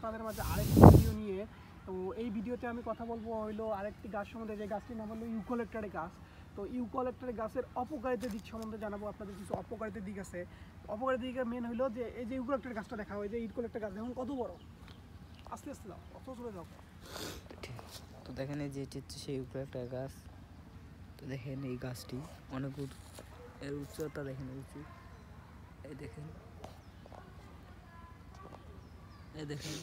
আপনাদের মাঝে আরেকটি ভিডিও নিয়ে। তো এই ভিডিওতে আমি কথা বলবো হইলো আরেকটি গাছ সম্বন্ধে, যে গাছটির নাম হলো ইউক্যালিপটাস গাছ। তো ইউক্যালিপটাস গাছের অপকারিতার দিক সম্বন্ধে জানাবো। আপনাদের কিছু অপকারিতার দিক আছে। অপকারিতার দিকে মেন হইলো যে এই যে ইউক্যালিপটাস গাছটা দেখা হয়, যে ইউক্যালিপটাস গাছ এখন কত বড়, আস্তে আস্তে যাও, অত চলে যাও। তো দেখেন এই যে এটি হচ্ছে সেই ইউক্যালিপটাস গাছ। তো দেখেন এই গাছটি অনেক এর উচ্চতা দেখেন উঁচু। এই দেখেন, এই দেখেন।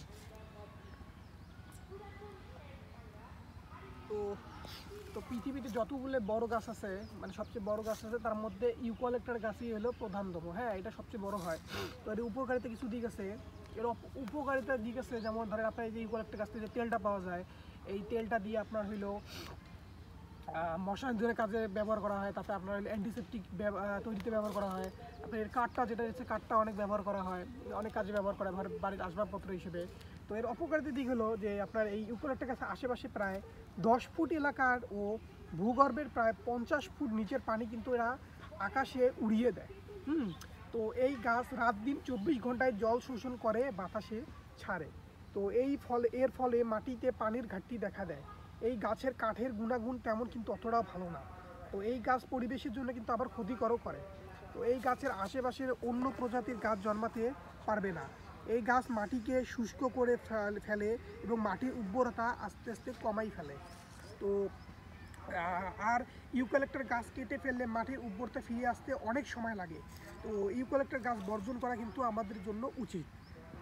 তো তো পৃথিবীতে যতগুলো বড় গাছ আছে, মানে সবচেয়ে বড় গাছ আছে, তার মধ্যে ইউক্যালিপটাস গাছই হলো প্রধানতম। হ্যাঁ, এটা সবচেয়ে বড় হয়। তো এর উপকারিতা কিছু দিক আছে। এর উপকারিতার দিক আছে, যেমন ধরেন আপনার এই যে ইউক্যালিপটাস গাছ থেকে যে তেলটা পাওয়া যায়, এই তেলটা দিয়ে আপনার হইলো মশা নিধনের কাজে ব্যবহার করা হয়। তারপরে আপনার অ্যান্টিসেপটিক তৈরিতে ব্যবহার করা হয়। আপনার এর কাঠটা যেটা হচ্ছে, কাঠটা অনেক ব্যবহার করা হয়, অনেক কাজে ব্যবহার করা হয় বাড়ির আসবাবপত্র হিসেবে। তো এর অপকারিতার দিক হলো যে আপনার এই ইউক্যালিপটাস গাছের আশেপাশে প্রায় 10 ফুট এলাকার ও ভূগর্ভের প্রায় 50 ফুট নিচের পানি কিন্তু এরা আকাশে উড়িয়ে দেয়। তো এই গাছ রাত দিন 24 ঘন্টায় জল শোষণ করে, বাতাসে ছাড়ে। তো এর ফলে মাটিতে পানির ঘাটতি দেখা দেয়। এই গাছের কাঠের গুণাগুণ তেমন কিন্তু অতটাও ভালো না। তো এই গাছ পরিবেশের জন্য কিন্তু আবার ক্ষতিকরও করে। তো এই গাছের আশেপাশের অন্য প্রজাতির গাছ জন্মাতে পারবে না। এই গাছ মাটিকে শুষ্ক করে ফেলে এবং মাটির উর্বরতা আস্তে আস্তে কমাই ফেলে। তো আর ইউক্যালিপটাস গাছ কেটে ফেললে মাটির উর্বরতা ফিরে আসতে অনেক সময় লাগে। তো ইউক্যালিপটাস গাছ বর্জন করা কিন্তু আমাদের জন্য উচিত।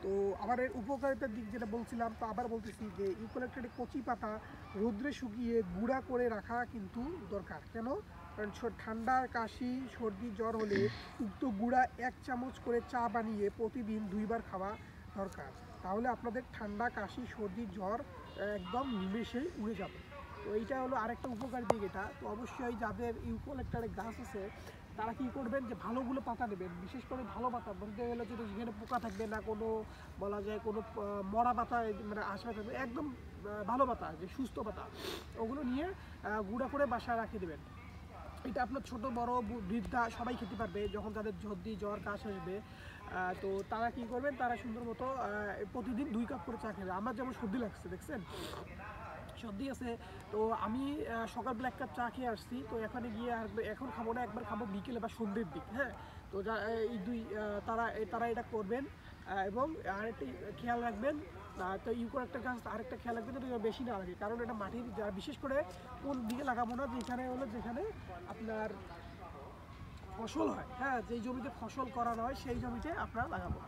তো আবার এর উপকারিতার দিক যেটা বলছিলাম, তো আবার বলতেছি যে ইউক্যালিপটাসের কচি পাতা রোদ্রে শুকিয়ে গুঁড়া করে রাখা কিন্তু দরকার। কেন? কারণ ঠান্ডা, কাশি, সর্দি, জ্বর হলে উক্ত গুঁড়া 1 চামচ করে চা বানিয়ে প্রতিদিন 2 বার খাওয়া দরকার। তাহলে আপনাদের ঠান্ডা, কাশি, সর্দি, জ্বর একদম নিমেষেই উড়ে যাবে। তো এইটা হলো আরেকটা উপকার দিক এটা। তো অবশ্যই যাদের ইউক্যালিপটাস গাছ আছে, তারা কী করবেন, যে ভালোগুলো পাতা নেবেন। বিশেষ করে ভালো পাতা বলতে গেলে যেটা যেখানে পোকা থাকবে না, কোনো বলা যায় কোনো মরা পাতা মানে আশা থাকবে, একদম ভালো পাতা, যে সুস্থ পাতা, ওগুলো নিয়ে গুঁড়া করে বাসায় রাখিয়ে দেবেন। এটা আপনার ছোট বড় বৃদ্ধা সবাই খেতে পারবে। যখন তাদের সর্দি, জ্বর, কাশ আসবে, তো তারা কী করবেন, তারা সুন্দর মতো প্রতিদিন 2 কাপ করে চা খাবে। আমার যেমন সর্দি লাগছে, দেখছেন সর্দি আছে, তো আমি সকালবেলা 1 কাপ চা খেয়ে আসছি। তো এখানে গিয়ে আর এখন খাবো না, একবার খাবো বিকেলে বা সন্ধ্যের দিক। হ্যাঁ, তো এই তারা এটা করবেন। এবং আরেকটি খেয়াল রাখবেন, তো ইউক্যালিপটাস গাছ আরেকটা খেয়াল রাখবেন, এটা বেশি না লাগে। কারণ এটা মাটির, বিশেষ করে কোন দিকে লাগাবো না, যেখানে আপনার ফসল হয়। হ্যাঁ, যেই জমিতে ফসল করা হয় সেই জমিতে আপনারা লাগাবো।